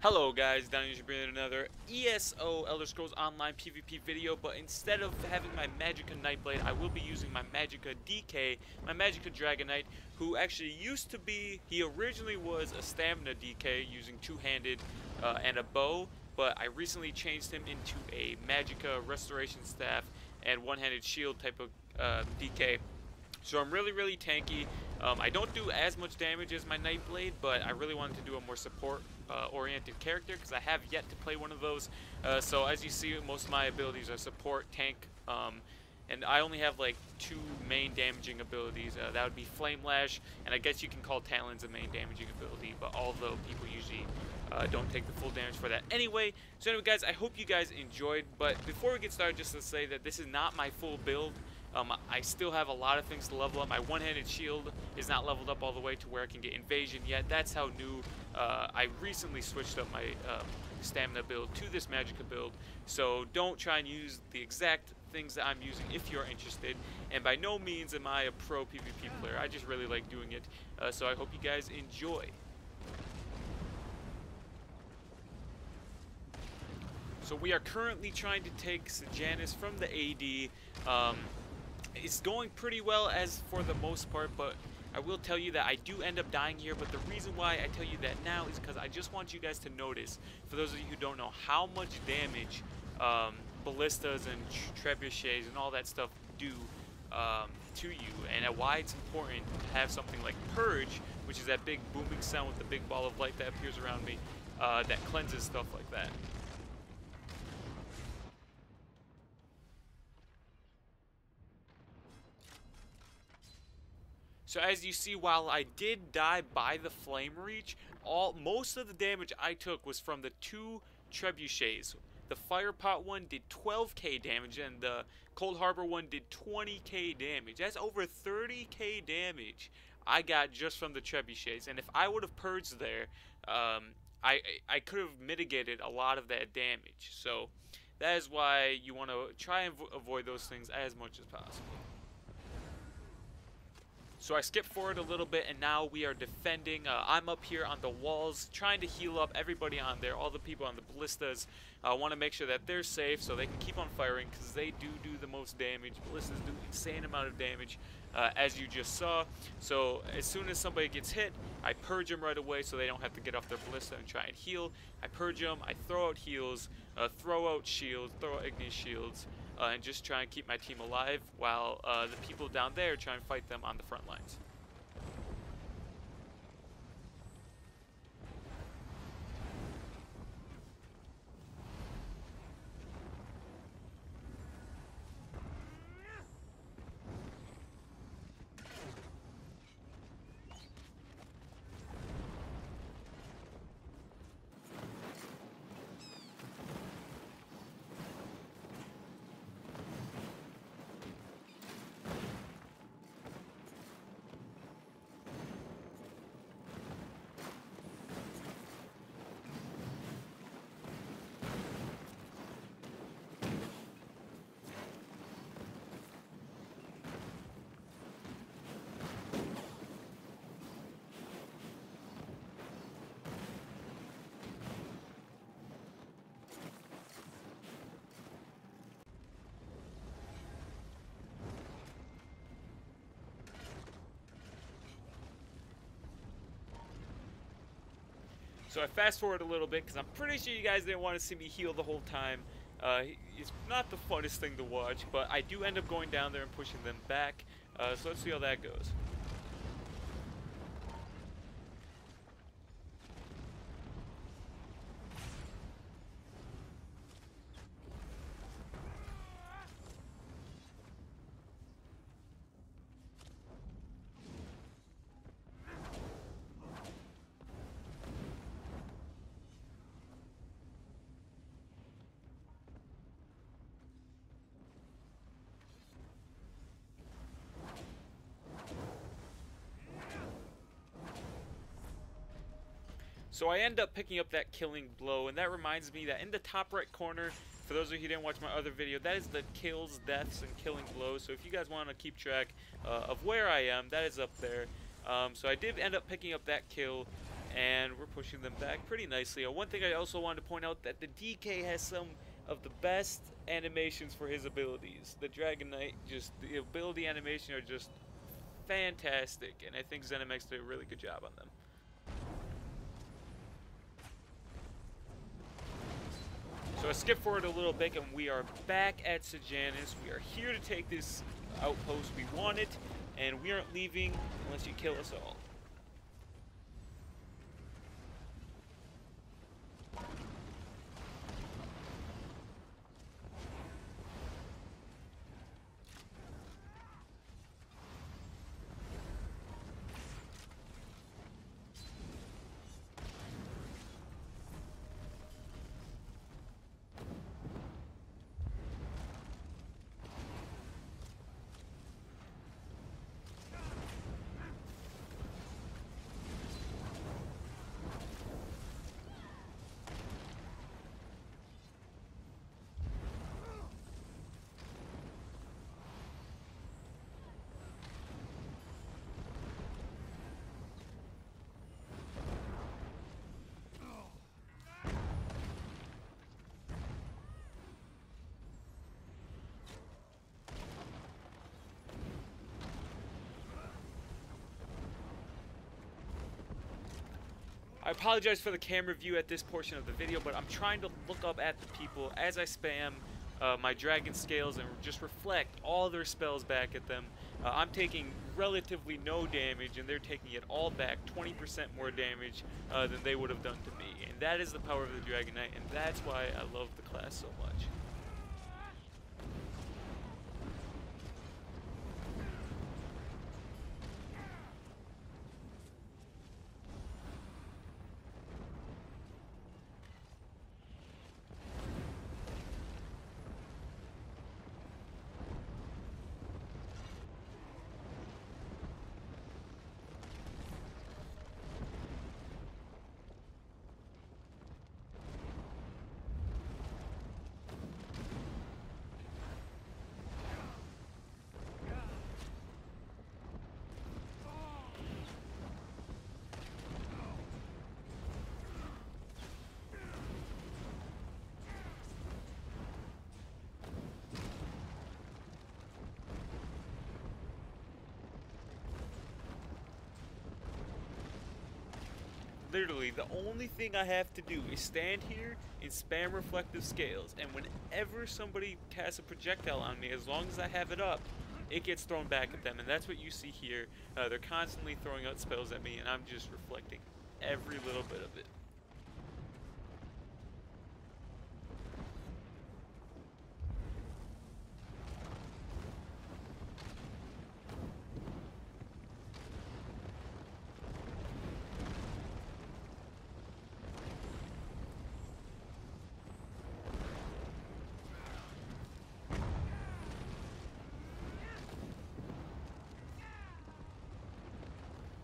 Hello guys, Donnie here bringing another ESO Elder Scrolls Online PvP video, but instead of having my Magicka Nightblade, I will be using my Magicka DK, my Magicka DragonKnight, who actually used to be, he originally was a stamina DK using two-handed and a bow, but I recently changed him into a Magicka Restoration Staff and one-handed shield type of DK. So I'm really tanky. I don't do as much damage as my Nightblade, but I really wanted to do a more support oriented character because I have yet to play one of those. So as you see, most of my abilities are support, tank, and I only have like two main damaging abilities. That would be Flame Lash, and I guess you can call Talons a main damaging ability, but although people usually don't take the full damage for that anyway. So anyway guys, I hope you guys enjoyed, but before we get started, just to say that this is not my full build. I still have a lot of things to level up. My one-handed shield is not leveled up all the way to where I can get invasion yet. That's how new I recently switched up my stamina build to this Magicka build. So don't try and use the exact things that I'm using if you're interested. And by no means am I a pro PvP player. I just really like doing it. So I hope you guys enjoy. So we are currently trying to take Sejanus from the AD. It's going pretty well as for the most part, but I will tell you that I do end up dying here. But the reason why I tell you that now is because I just want you guys to notice, for those of you who don't know, how much damage ballistas and trebuchets and all that stuff do to you, and why it's important to have something like Purge, which is that big booming sound with the big ball of light that appears around me, that cleanses stuff like that. So as you see, while I did die by the Flame Reach, most of the damage I took was from the two trebuchets. The Fire Pot one did 12k damage, and the Cold Harbor one did 20k damage. That's over 30k damage I got just from the trebuchets. And if I would have purged there, I could have mitigated a lot of that damage. So that is why you want to try and avoid those things as much as possible. So I skipped forward a little bit, and now we are defending. I'm up here on the walls trying to heal up everybody on there. All the people on the ballistas want to make sure that they're safe so they can keep on firing, because they do the most damage. Ballistas do insane amount of damage, as you just saw. So as soon as somebody gets hit, I purge them right away so they don't have to get off their ballista and try and heal. I purge them, I throw out heals, throw out shields, throw out ignis shields, and just try and keep my team alive while the people down there try and fight them on the front lines. So I fast forward a little bit because I'm pretty sure you guys didn't want to see me heal the whole time. It's not the funnest thing to watch, but I do end up going down there and pushing them back. So let's see how that goes. So I end up picking up that killing blow, and that reminds me that in the top right corner, for those of you who didn't watch my other video, that is the kills, deaths, and killing blows. So if you guys want to keep track of where I am, that is up there. So I did end up picking up that kill, and we're pushing them back pretty nicely. One thing I also wanted to point out that the DK has some of the best animations for his abilities. The Dragon Knight, just the ability animation are just fantastic, and I think ZeniMax did a really good job on them. So I skip forward a little bit, and we are back at Sejanus. We are here to take this outpost. We want it, and we aren't leaving unless you kill us all. I apologize for the camera view at this portion of the video, but I'm trying to look up at the people as I spam my dragon scales and just reflect all their spells back at them. I'm taking relatively no damage, and they're taking it all back, 20% more damage than they would have done to me. And that is the power of the Dragon Knight, and that's why I love the class so much. Literally, the only thing I have to do is stand here and spam reflective scales, and whenever somebody casts a projectile on me, as long as I have it up, it gets thrown back at them, and that's what you see here. They're constantly throwing out spells at me, and I'm just reflecting every little bit of it.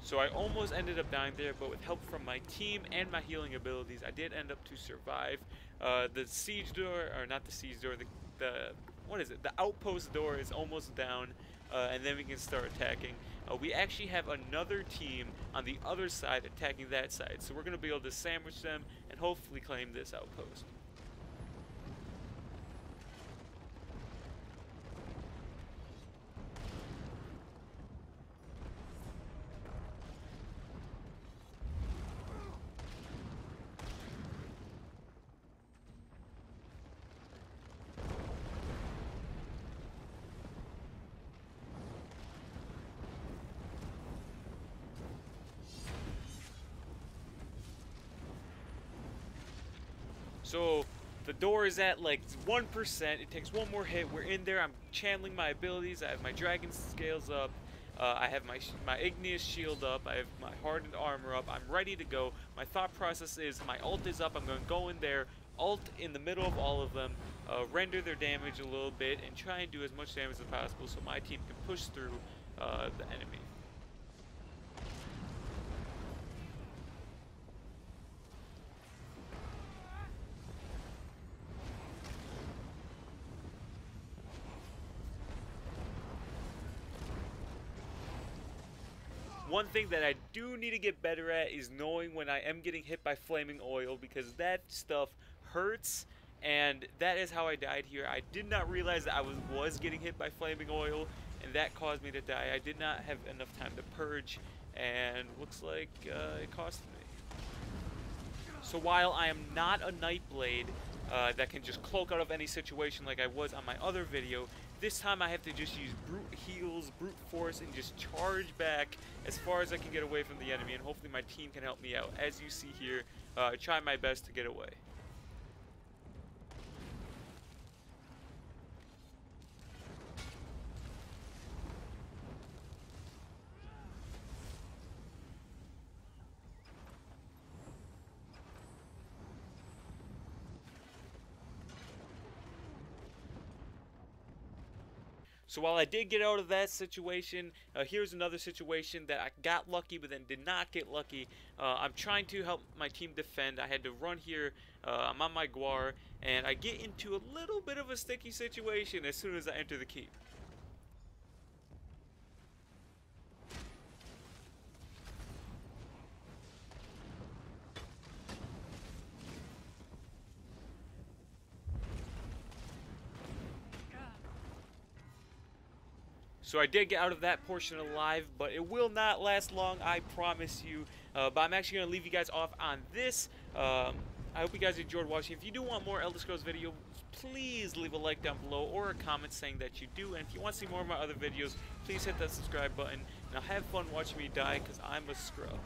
So I almost ended up dying there, but with help from my team and my healing abilities, I did end up to survive. The siege door, or not the siege door, what is it? The outpost door is almost down, and then we can start attacking. We actually have another team on the other side attacking that side, so we're going to be able to sandwich them and hopefully claim this outpost. So the door is at like 1%. It takes one more hit. We're in there. I'm channeling my abilities. I have my dragon scales up. I have my igneous shield up. I have my hardened armor up. I'm ready to go. My thought process is my ult is up. I'm going to go in there, ult in the middle of all of them, render their damage a little bit, and try and do as much damage as possible so my team can push through the enemy. One thing that I do need to get better at is knowing when I am getting hit by flaming oil, because that stuff hurts, and that is how I died here. I did not realize that I was getting hit by flaming oil, and that caused me to die. I did not have enough time to purge, and looks like it cost me. So while I am not a Nightblade that can just cloak out of any situation like I was on my other video, this time I have to just use brute heals, brute force, and just charge back as far as I can get away from the enemy, and hopefully my team can help me out. As you see here, I try my best to get away. So while I did get out of that situation, here's another situation that I got lucky but then did not get lucky. I'm trying to help my team defend. I had to run here. I'm on my Guar, and I get into a little bit of a sticky situation as soon as I enter the keep. So I did get out of that portion alive, but it will not last long, I promise you. But I'm actually going to leave you guys off on this. I hope you guys enjoyed watching. If you do want more Elder Scrolls videos, please leave a like down below or a comment saying that you do. And if you want to see more of my other videos, please hit that subscribe button. Now have fun watching me die, because I'm a scrub.